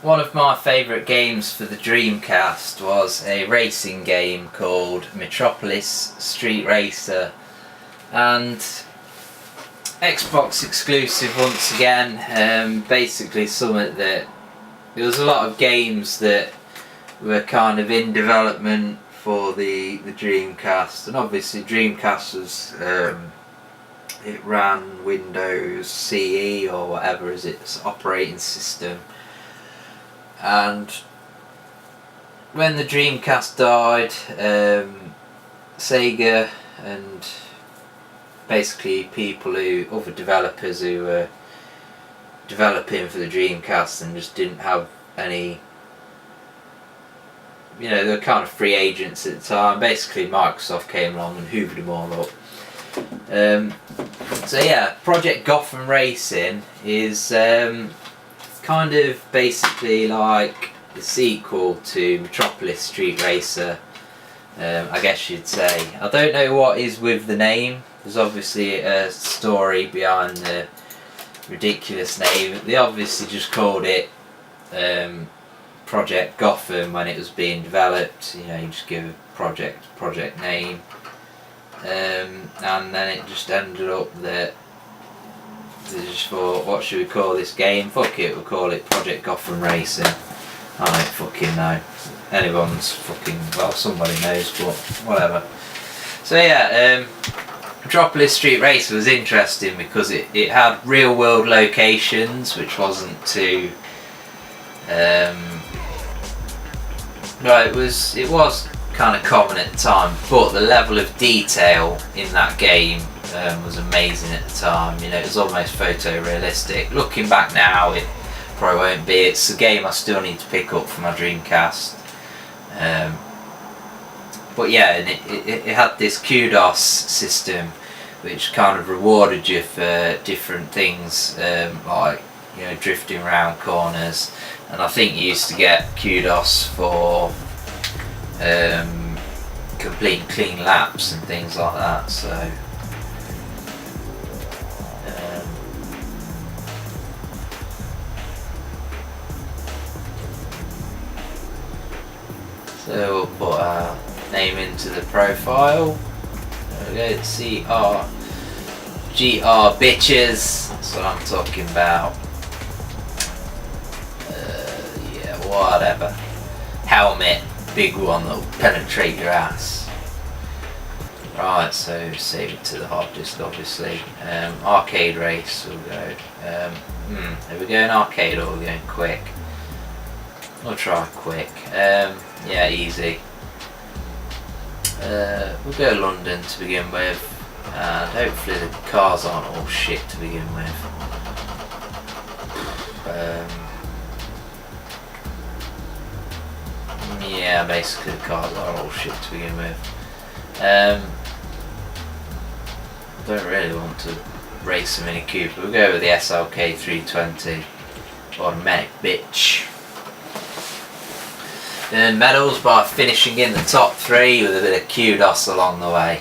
One of my favourite games for the Dreamcast was a racing game called Metropolis Street Racer, and Xbox exclusive once again. Basically something that there was a lot of games that were kind of in development for the Dreamcast, and obviously Dreamcast was it ran Windows CE or whatever as its operating system. And when the Dreamcast died, Sega and basically other developers who were developing for the Dreamcast and just didn't have any, they were kind of free agents at the time. Basically Microsoft came along and hoovered them all up. So yeah, Project Gotham Racing is kind of basically like the sequel to Metropolis Street Racer, I guess you'd say. I don't know what is with the name. There's obviously a story behind the ridiculous name. They obviously just called it Project Gotham when it was being developed. You just give a project name, and then it just ended up that they just thought, what should we call this game? Fuck it, we'll call it Project Gotham Racing. I don't fucking know. Anyone's fucking, well, somebody knows, but whatever. So yeah, Metropolis Street Racer was interesting because it had real world locations, which wasn't too well, it was kind of common at the time, but the level of detail in that game was amazing at the time. It was almost photorealistic. Looking back now, it probably won't be. It's a game I still need to pick up for my Dreamcast. But yeah, and it had this kudos system which kind of rewarded you for different things, like drifting around corners, and I think you used to get kudos for completing clean laps and things like that. So we'll put our name into the profile. There we go, CRGR bitches. That's what I'm talking about. Yeah, whatever. Helmet, big one that'll penetrate your ass. Right, so save it to the hard disk, obviously. Arcade race, we'll go. Are we going arcade or are we going quick? We'll try quick. Yeah, easy. We'll go London to begin with, and hopefully the cars aren't all shit to begin with. Yeah, basically the cars are all shit to begin with. Don't really want to race a Mini Cooper. We'll go with the SLK 320 automatic bitch. And medals by finishing in the top 3 with a bit of kudos along the way.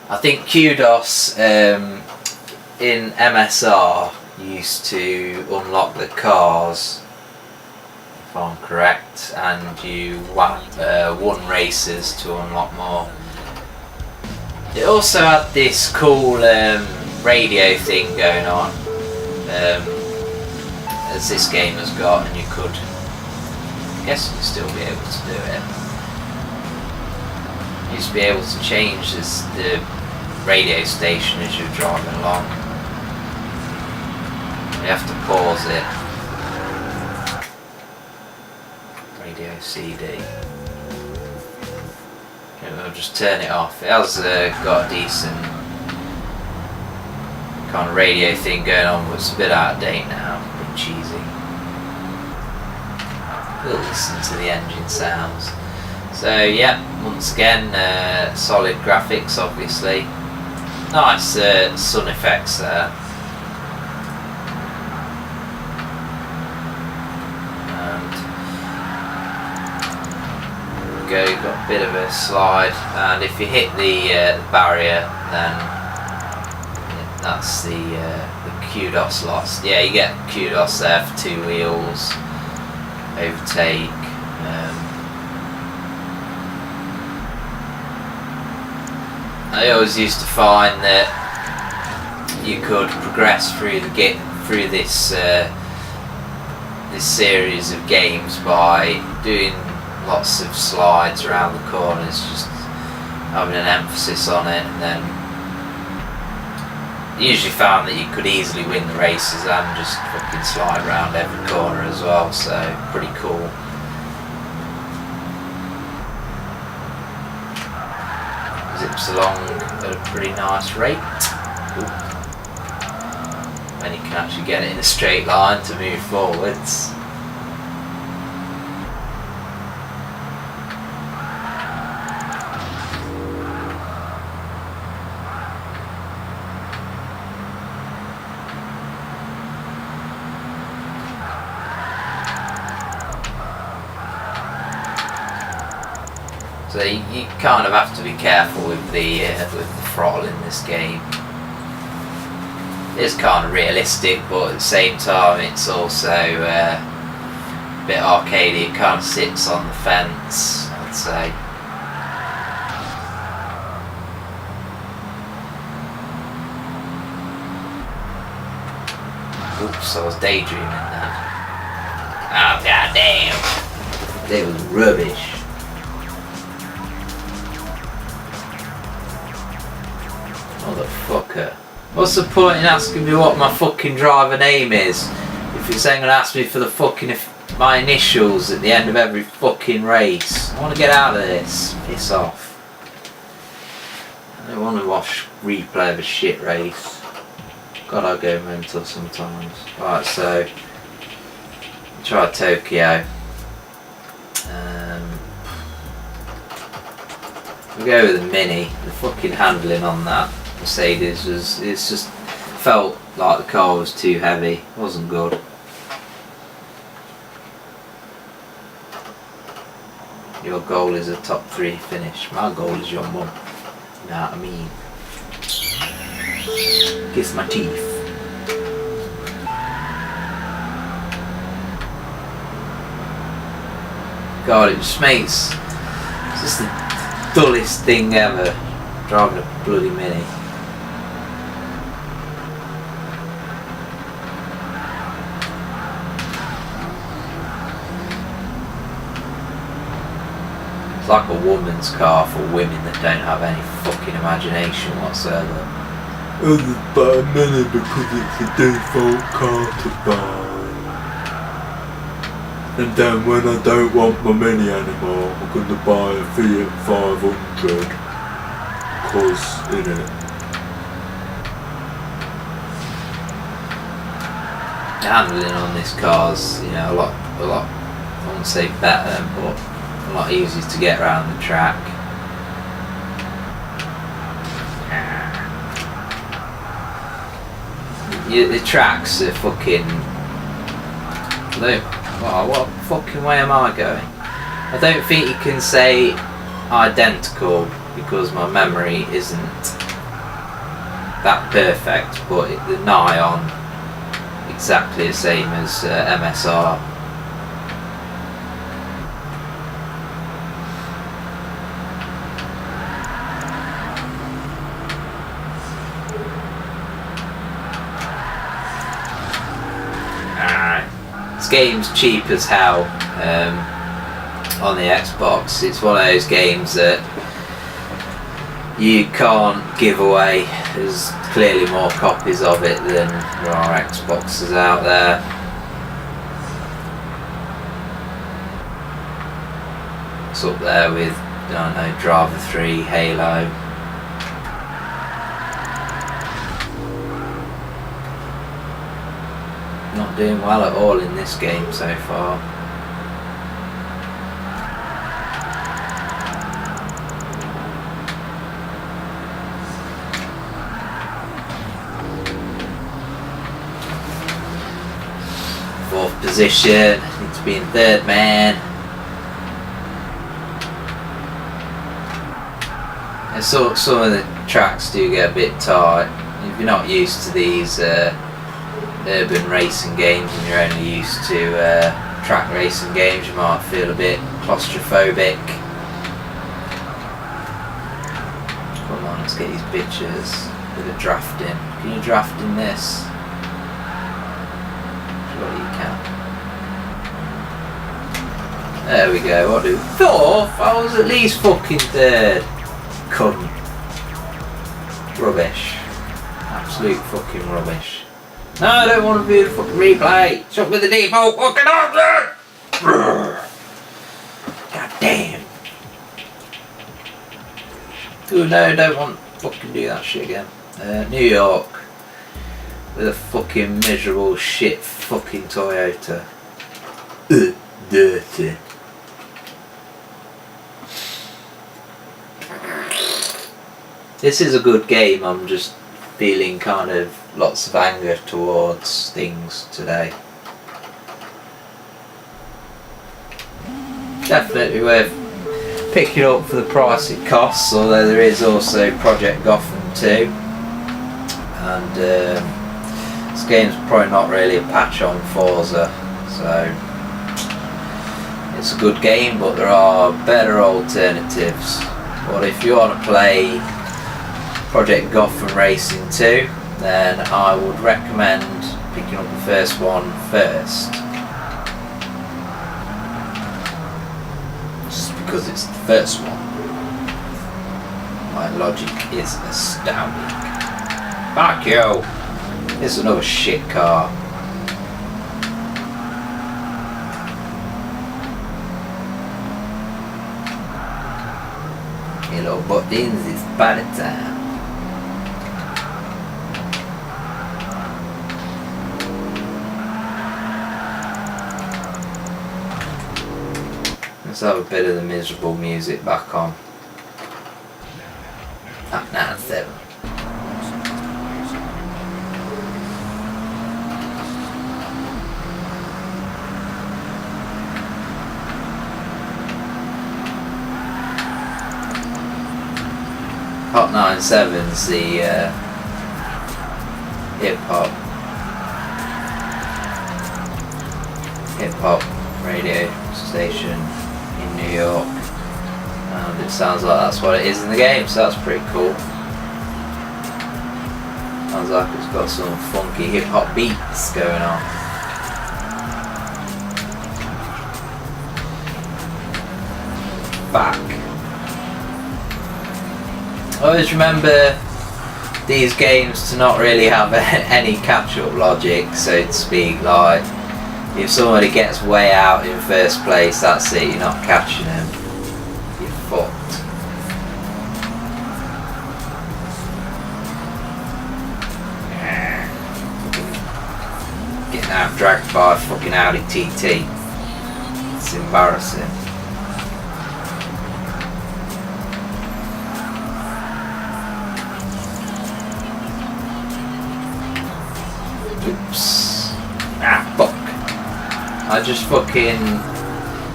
I think kudos in MSR used to unlock the cars, if I'm correct, and you won races to unlock more. It also had this cool radio thing going on, as this game has got, and you could, I guess you'd still be able to do it. You used to be able to change the radio station as you're driving along. You have to pause it. Radio CD. Okay, we'll just turn it off. It has got a decent kind of radio thing going on, but it's a bit out of date now, a bit cheesy. We'll listen to the engine sounds. So yeah, once again, solid graphics obviously. Nice sun effects there. And there we go, you've got a bit of a slide, and if you hit the barrier, then that's the kudos lost. Yeah, you get kudos there for 2 wheels. overtake. I always used to find that you could progress through this this series of games by doing lots of slides around the corners, just having an emphasis on it, and then usually found that you could easily win the races and just fucking slide around every corner as well, so pretty cool. Zips along at a pretty nice rate. Ooh. When you can actually get it in a straight line to move forwards. So you kind of have to be careful with the throttle in this game. It's kind of realistic, but at the same time it's also a bit arcadey. It kind of sits on the fence, I'd say. Oops, I was daydreaming there. Oh god damn. It was rubbish. Motherfucker. What's the point in asking me what my fucking driver name is if it's ain't gonna ask me for the fucking my initials at the end of every fucking race? I want to get out of this. Piss off. I don't want to watch replay of a shit race. God, I go mental sometimes. Right, so try Tokyo. We'll go with the Mini. The fucking handling on that Mercedes it's just felt like the car was too heavy. It wasn't good. Your goal is a top 3 finish. My goal is your mum. You know what I mean? Kiss my teeth. God, it just makes it's just the dullest thing ever, driving a bloody Mini. It's like a woman's car for women that don't have any fucking imagination whatsoever. Oh, just buy a Mini because it's a default car to buy. And then when I don't want my Mini anymore, I'm going to buy a Fiat 500. Cause, innit? The handling on this car's, you know, a lot, I wouldn't say better, but a lot easier to get around the track. The tracks are fucking... what fucking way am I going? I don't think you can say identical because my memory isn't that perfect, but they're nigh on exactly the same as MSR. This game's cheap as hell on the Xbox. It's one of those games that you can't give away. There's clearly more copies of it than there are Xboxes out there. It's up there with, I don't know, Driver 3, Halo. Not doing well at all in this game so far. Fourth position, need to be in third, man. And so some of the tracks do get a bit tight. If you're not used to these urban racing games and you're only used to track racing games you might feel a bit claustrophobic. Come on, let's get these bitches. Bit of drafting. Can you draft in this? Sure you can. There we go. What do? Fourth? I was at least fucking third. Cunt. Rubbish. Absolute fucking rubbish. No, I don't want to view the fucking replay. Shut with the default fucking option. God damn. Oh no, don't want to fucking do that shit again. New York with a fucking miserable shit fucking Toyota. Dirty. This is a good game. I'm just feeling kind of lots of anger towards things today. Definitely worth picking up for the price it costs, although there is also Project Gotham 2, and this game's probably not really a patch on Forza, so it's a good game, but there are better alternatives. But if you want to play Project Gotham Racing 2, then I would recommend picking up the first one first. Just because it's the first one. My logic is astounding. Fuck you! This is another shit car. Hello buttons, it's party time. Let's have a bit of the miserable music back on. At 9-7. Hot 97's the hip hop radio station in New York, and it sounds like that's what it is in the game, so that's pretty cool. Sounds like it's got some funky hip hop beats going on. Back. I always remember these games to not really have any catch-up logic, so to speak. Like, if somebody gets way out in first place, that's it, you're not catching them. You're fucked. Getting out dragged by a fucking Audi TT. It's embarrassing. Oops. Ah, fuck. I just fucking...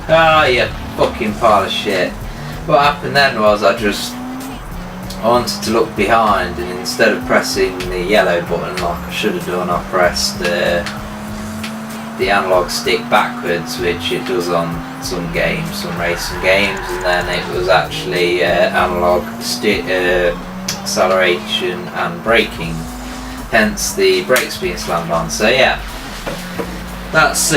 Ah, you fucking pile of shit. What happened then was I wanted to look behind, and instead of pressing the yellow button like I should have done, I pressed the analog stick backwards, which it does on some games, some racing games, and then it was actually analog stick acceleration and braking. Hence the brakes being slammed on. So yeah, that's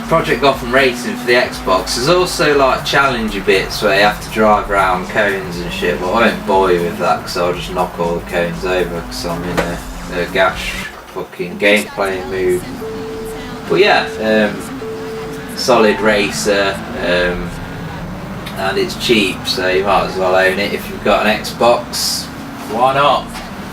Project Gotham Racing for the Xbox. There's also like challenger bits where you have to drive around cones and shit, but I won't bore you with that because I'll just knock all the cones over because I'm in a gash fucking gameplay mood. But yeah, solid racer, and it's cheap, so you might as well own it if you've got an Xbox. Why not?